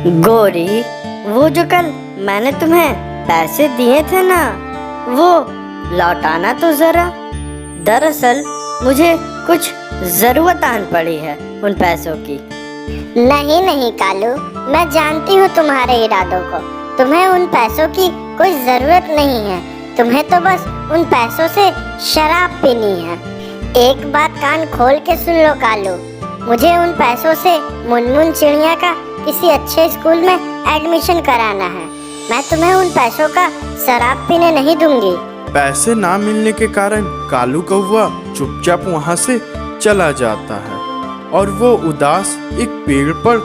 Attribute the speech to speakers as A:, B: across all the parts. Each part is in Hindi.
A: गौरी, वो जो कल मैंने तुम्हें पैसे दिए थे ना, वो लौटाना तो जरा। दरअसल मुझे कुछ जरूरत आन पड़ी है उन पैसों की।
B: नहीं नहीं कालू, मैं जानती हूँ तुम्हारे इरादों को। तुम्हें उन पैसों की कोई जरूरत नहीं है। तुम्हें तो बस उन पैसों से शराब पीनी है। एक बात कान खोल के सुन लो कालू, मुझे उन पैसों से मुनमुन चिड़िया का किसी अच्छे स्कूल में एडमिशन कराना है। मैं तुम्हें उन पैसों का शराब पीने नहीं दूंगी।
C: पैसे ना मिलने के कारण कालू कौवा चुपचाप वहाँ से चला जाता है और वो उदास एक पेड़ पर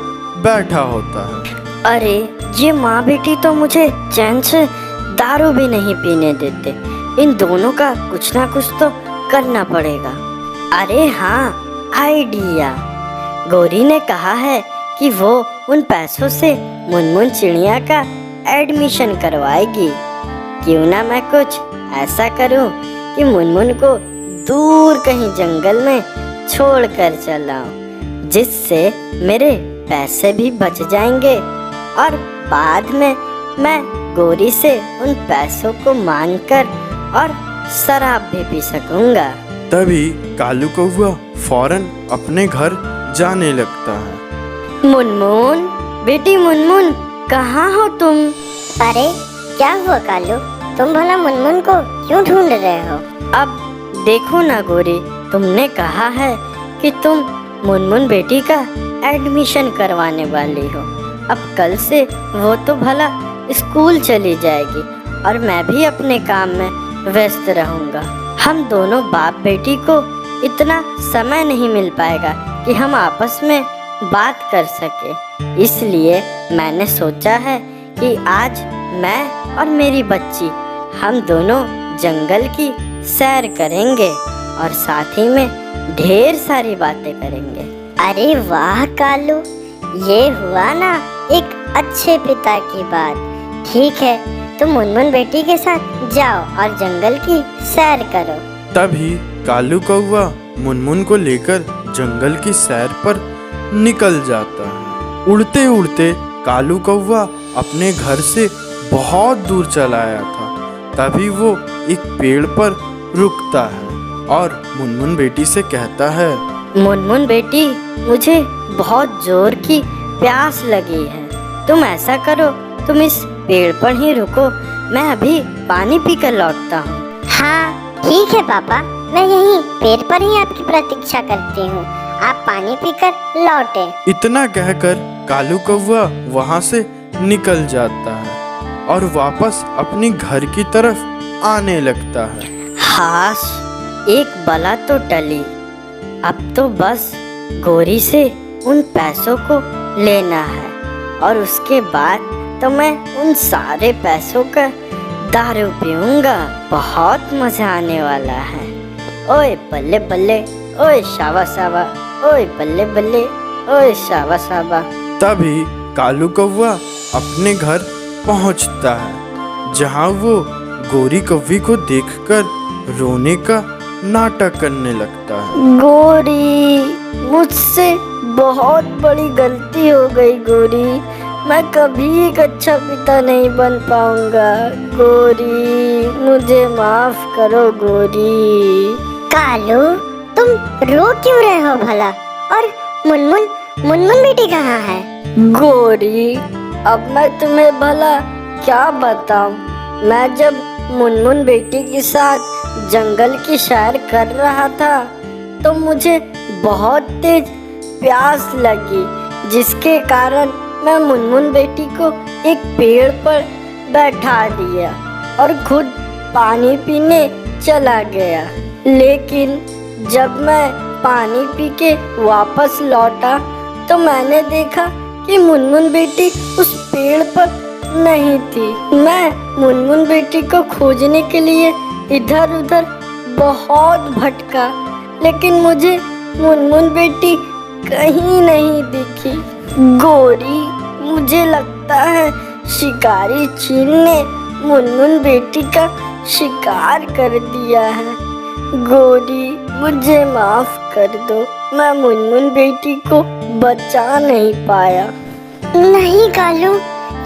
C: बैठा होता है।
A: अरे, ये माँ बेटी तो मुझे चैन से दारू भी नहीं पीने देते। इन दोनों का कुछ ना कुछ तो करना पड़ेगा। अरे हाँ, आइडिया। गौरी ने कहा है कि वो उन पैसों से मुनमुन चिड़िया का एडमिशन करवाएगी। क्यों ना मैं कुछ ऐसा करूं कि मुनमुन को दूर कहीं जंगल में छोड़ कर चलाऊं, जिससे मेरे पैसे भी बच जाएंगे और बाद में मैं गौरी से उन पैसों को मांगकर और शराब भी पी सकूंगा।
C: तभी कालू कौवा फौरन अपने घर जाने लगता है।
A: मुनमुन, बेटी मुनमुन, कहाँ हो तुम?
B: अरे क्या हुआ कालू, तुम भला मुनमुन को क्यों ढूंढ रहे हो?
A: अब देखो ना गौरी, तुमने कहा है कि तुम मुनमुन बेटी का एडमिशन करवाने वाली हो। अब कल से वो तो भला स्कूल चली जाएगी और मैं भी अपने काम में व्यस्त रहूंगा। हम दोनों बाप बेटी को इतना समय नहीं मिल पाएगा कि हम आपस में बात कर सके। इसलिए मैंने सोचा है कि आज मैं और मेरी बच्ची हम दोनों जंगल की सैर करेंगे और साथ ही में ढेर सारी बातें करेंगे।
B: अरे वाह कालू, ये हुआ ना एक अच्छे पिता की बात। ठीक है, तुम मुनमुन बेटी के साथ जाओ और जंगल की सैर करो।
C: तभी कालू कौवा मुनमुन को लेकर जंगल की सैर पर निकल जाता है। उड़ते उड़ते कालू कौवा अपने घर से बहुत दूर चला आया था। तभी वो एक पेड़ पर रुकता है और मुनमुन बेटी से कहता है,
A: मुनमुन बेटी, मुझे बहुत जोर की प्यास लगी है। तुम ऐसा करो, तुम इस पेड़ पर ही रुको, मैं अभी पानी पीकर लौटता हूँ।
B: हाँ ठीक है पापा, मैं यहीं पेड़ पर ही आपकी प्रतीक्षा करती हूँ। आप पानी पीकर लौटे।
C: इतना कहकर कालू कौवा वहाँ से निकल जाता है और वापस अपनी घर की तरफ आने लगता है।
A: हाश, एक बला तो टली। अब तो बस गौरी से उन पैसों को लेना है और उसके बाद तो मैं उन सारे पैसों का दारू पीऊंगा। बहुत मजा आने वाला है। ओए बल्ले बल्ले, ओए शावा शावा, ओए बल्ले बल्ले, ओए शावा शावा।
C: तभी कालू कौवा अपने घर पहुंचता है, जहां वो गौरी कौवी को देखकर रोने का नाटक करने लगता है।
A: गौरी, मुझसे बहुत बड़ी गलती हो गई गौरी। मैं कभी एक अच्छा पिता नहीं बन पाऊंगा। गौरी, मुझे माफ करो गौरी।
B: कालू, तुम रो क्यों रहे हो भला? और मुनमुन मुनमुन बेटी कहाँ है?
A: गौरी, अब मैं तुम्हें भला क्या बताऊं। मैं जब मुनमुन बेटी के साथ जंगल की सैर कर रहा था तो मुझे बहुत तेज प्यास लगी, जिसके कारण मैं मुनमुन बेटी को एक पेड़ पर बैठा दिया और खुद पानी पीने चला गया। लेकिन जब मैं पानी पी के वापस लौटा तो मैंने देखा कि मुनमुन बेटी उस पेड़ पर नहीं थी। मैं मुनमुन बेटी को खोजने के लिए इधर उधर बहुत भटका, लेकिन मुझे मुनमुन बेटी कहीं नहीं दिखी। गौरी, मुझे लगता है शिकारी चील ने मुनमुन बेटी का शिकार कर दिया है। गौरी, मुझे माफ कर दो, मैं मुनमुन बेटी को बचा नहीं पाया।
B: नहीं कालू,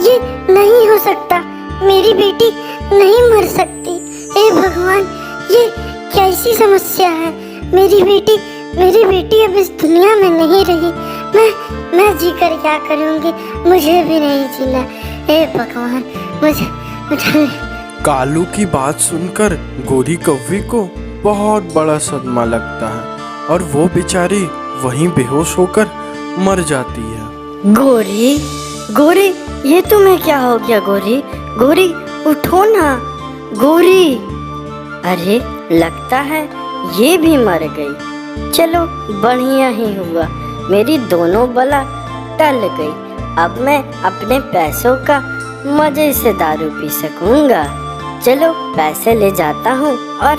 B: ये नहीं हो सकता। मेरी बेटी नहीं मर सकती। हे भगवान, ये कैसी समस्या है? मेरी बेटी अब इस दुनिया में नहीं रही। मैं जीकर क्या करूंगी? मुझे भी नहीं जीना। हे भगवान, मुझे
C: कालू की बात सुनकर गोरी कौवे को बहुत बड़ा सदमा लगता है और वो बेचारी वहीं बेहोश होकर मर जाती है।
A: गोरी, ये तुम्हें क्या हो गया? गोरी, उठो ना। गोरी, अरे लगता है ये भी मर गई। चलो बढ़िया ही हुआ, मेरी दोनों बला टल गई। अब मैं अपने पैसों का मजे से दारू पी सकूंगा। चलो पैसे ले जाता हूँ और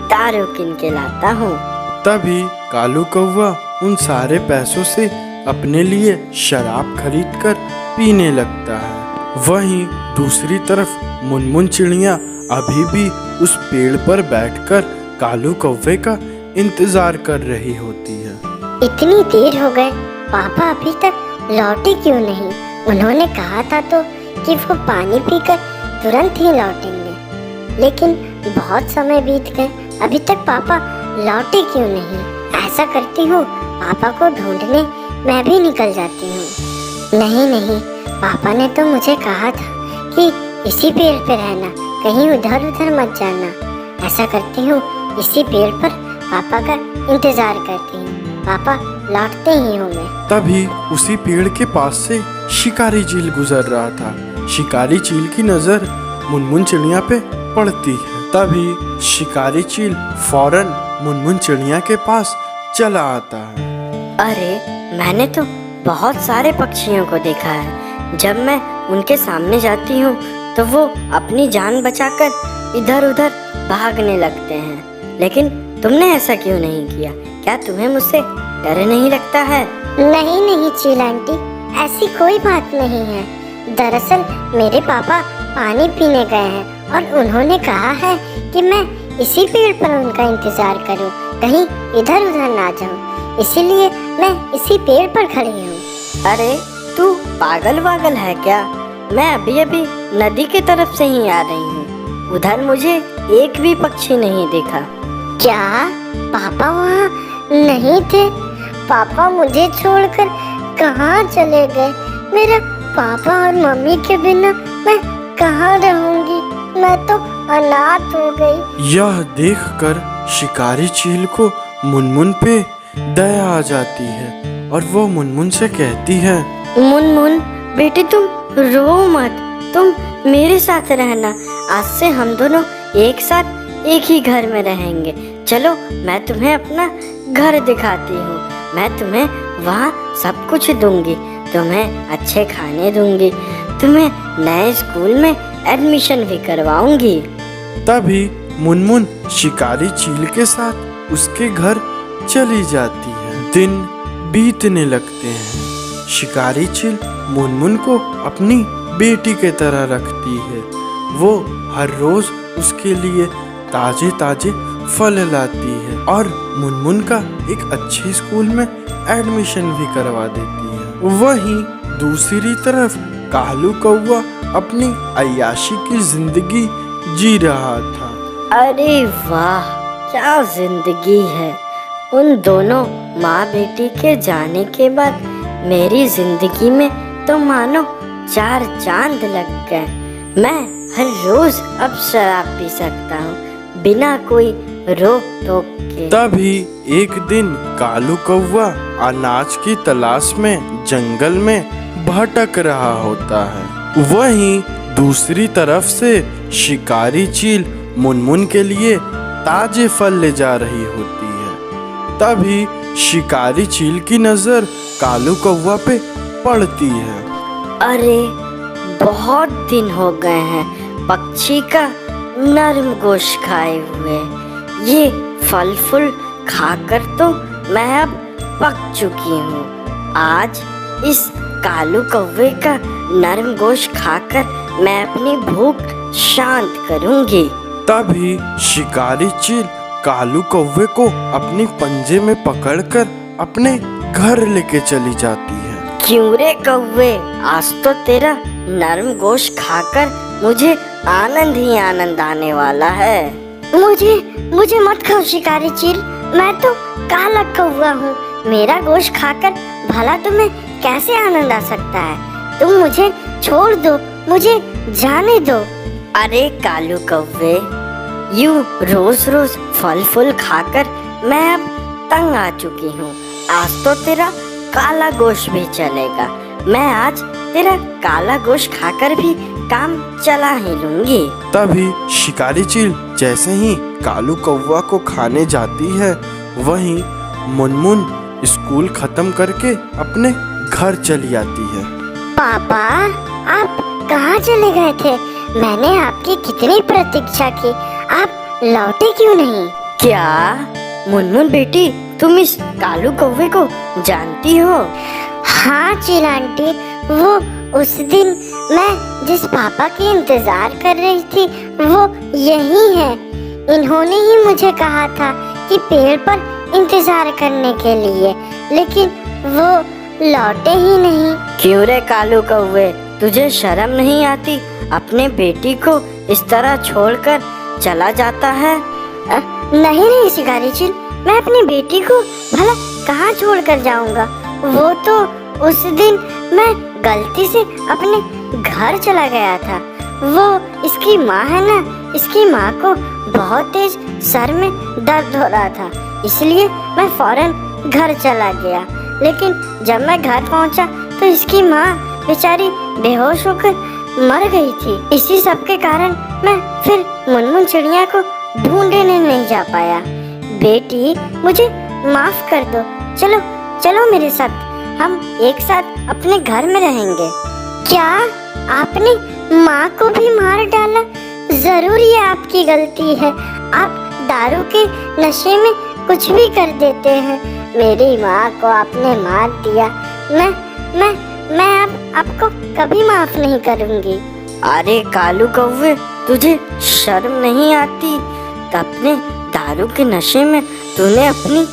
A: दारू किन के लाता हूँ।
C: तभी कालू कौवा उन सारे पैसों से अपने लिए शराब खरीदकर पीने लगता है। वहीं दूसरी तरफ मुनमुन चिड़िया अभी भी उस पेड़ पर बैठकर कालू कौवे का इंतजार कर रही होती है।
B: इतनी देर हो गए, पापा अभी तक लौटे क्यों नहीं? उन्होंने कहा था तो कि वो पानी पीकर तुरंत ही लौटेंगे, लेकिन बहुत समय बीत गए, अभी तक पापा लौटे क्यों नहीं? ऐसा करती हूँ, पापा को ढूंढने मैं भी निकल जाती हूँ। नहीं, पापा ने तो मुझे कहा था कि इसी पेड़ पे रहना, कहीं उधर उधर मत जाना। ऐसा करती हूँ, इसी पेड़ पर पापा का इंतजार करती हूँ। पापा लौटते ही होंगे।
C: तभी उसी पेड़ के पास से शिकारी चील गुजर रहा था। शिकारी चील की नजर मुनमुन चिड़िया पे पड़ती है। तभी शिकारी चील फौरन मुनमुन चिड़िया के पास चला आता है।
A: अरे मैंने तो बहुत सारे पक्षियों को देखा है। जब मैं उनके सामने जाती हूँ तो वो अपनी जान बचाकर इधर उधर भागने लगते हैं, लेकिन तुमने ऐसा क्यों नहीं किया? क्या तुम्हें मुझसे डर नहीं लगता है?
B: नहीं चील आंटी, ऐसी कोई बात नहीं है। दरअसल मेरे पापा पानी पीने गए हैं और उन्होंने कहा है कि मैं इसी पेड़ पर उनका इंतजार करूं, कहीं इधर उधर ना जाऊं, इसीलिए मैं इसी पेड़ पर खड़ी हूँ।
A: अरे तू पागल वागल है क्या? मैं अभी नदी के तरफ से ही आ रही हूँ। उधर मुझे एक भी पक्षी नहीं दिखा।
B: क्या पापा वहाँ नहीं थे? पापा मुझे छोड़कर कहाँ चले गए? मेरा पापा और मम्मी के बिना मैं कहाँ रहूंगी? मैं तो अनाथ हो गई।
C: यह देखकर शिकारी चील को मुनमुन पे दया आ जाती है और वो मुनमुन से कहती है,
A: मुनमुन बेटी तुम रो मत, तुम मेरे साथ रहना। आज से हम दोनों एक साथ एक ही घर में रहेंगे। चलो मैं तुम्हें अपना घर दिखाती हूँ। मैं तुम्हें वहाँ सब कुछ दूंगी, तुम्हें अच्छे खाने दूंगी, तुम्हें नए स्कूल में एडमिशन भी करवाऊंगी।
C: तभी मुनमुन शिकारी चील के साथ उसके घर चली जाती है। दिन बीतने लगते हैं। शिकारी चील मुनमुन को अपनी बेटी के तरह रखती है। वो हर रोज उसके लिए ताजे ताजे फल लाती है और मुनमुन का एक अच्छे स्कूल में एडमिशन भी करवा देती है। वहीं दूसरी तरफ कालू कौवा अपनी अय्याशी की जिंदगी जी रहा था।
A: अरे वाह, क्या जिंदगी है। उन दोनों माँ बेटी के जाने के बाद मेरी जिंदगी में तो मानो 4 चांद लग गए। मैं हर रोज अब शराब पी सकता हूँ बिना कोई रोक टोक के।
C: तभी एक दिन कालू कौवा अनाज की तलाश में जंगल में भटक रहा होता है। वहीं दूसरी तरफ से शिकारी चील मुनमुन के लिए ताजे फल ले जा रही होती है। तभी शिकारी चील की नजर कालू कौवा पे पड़ती है।
A: अरे बहुत दिन हो गए हैं पक्षी का नरम गोश्त खाए हुए। ये फल फूल खाकर तो मैं अब पक चुकी हूँ। आज इस कालू कौवे का नरम गोश्त खाकर मैं अपनी भूख शांत करूँगी।
C: तभी शिकारी चील कालू कौवे को अपनी पंजे में पकड़कर अपने घर लेके चली जाती है।
A: क्यों रे कौवे, आज तो तेरा नरम गोश्त खाकर मुझे आनंद ही आनंद आने वाला है।
B: मुझे मत खाओ शिकारी चील, मैं तो काला कौवा हूँ। मेरा गोश्त खाकर भला तुम्हें कैसे आनंद आ सकता है? तुम मुझे छोड़ दो, मुझे जाने दो।
A: अरे कालू कौवे, यूं रोज रोज फल फूल खाकर मैं अब तंग आ चुकी हूँ। आज तो तेरा काला गोश्त भी चलेगा। मैं आज तेरा काला गोश्त खाकर भी काम चला ही लूंगी।
C: तभी शिकारी चील जैसे ही कालू कौवा को खाने जाती है, वहीं मुनमुन स्कूल खत्म करके अपने घर चली आती है।
B: पापा, आप कहाँ चले गए थे? मैंने आपकी कितनी प्रतीक्षा की, आप लौटे क्यों नहीं?
A: क्या मुनमुन बेटी, तुम इस कालू कौवे को जानती हो?
B: हाँ चील आंटी, वो उस दिन मैं जिस पापा की इंतजार कर रही थी वो यही है। इन्होंने ही मुझे कहा था कि पेड़ पर इंतजार करने के लिए, लेकिन वो लौटे ही नहीं।
A: क्यों रे कालू कौवे, तुझे शर्म नहीं आती? अपने बेटी को इस तरह छोड़कर चला जाता है।
B: नहीं शिकारी चील, मैं अपनी बेटी को भला कहाँ छोड़कर जाऊंगा? वो तो उस दिन मैं गलती से अपने घर चला गया था। वो इसकी माँ है ना, इसकी माँ को बहुत तेज सर में दर्द हो रहा था, इसलिए मैं फौरन घर चला गया। लेकिन जब मैं घर पहुंचा तो इसकी माँ बेचारी बेहोश होकर मर गई थी। इसी सब के कारण मैं फिर मुनमुन चिड़िया को ढूंढने नहीं जा पाया। बेटी, मुझे माफ कर दो। चलो चलो मेरे साथ, हम एक साथ अपने घर में रहेंगे। क्या आपने माँ को भी मार डाला? जरूर ये आपकी गलती है। आप दारू के नशे में कुछ भी कर देते हैं। मेरी माँ को आपने मार दिया। मैं अब आपको कभी माफ नहीं करूँगी।
A: अरे कालू कौवे, तुझे शर्म नहीं आती? अपने दारू के नशे में तूने अपनी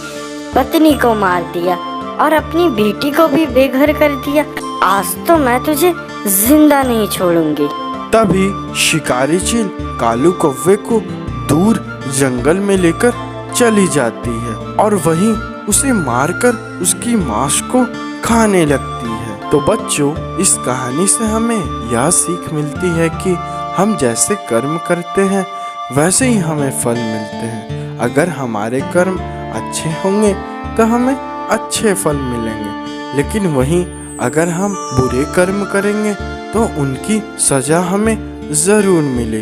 A: पत्नी को मार दिया और अपनी बेटी को भी बेघर कर दिया। आज तो मैं तुझे जिंदा नहीं छोड़ूंगी।
C: तभी शिकारी चील कालू कौवे को दूर जंगल में लेकर चली जाती है और वहीं उसे मारकर उसकी मांस को खाने लगती है। तो बच्चों, इस कहानी से हमें यह सीख मिलती है कि हम जैसे कर्म करते हैं वैसे ही हमें फल मिलते हैं। अगर हमारे कर्म अच्छे होंगे तो हमें अच्छे फल मिलेंगे, लेकिन वहीं अगर हम बुरे कर्म करेंगे तो उनकी सजा हमें ज़रूर मिलेगी।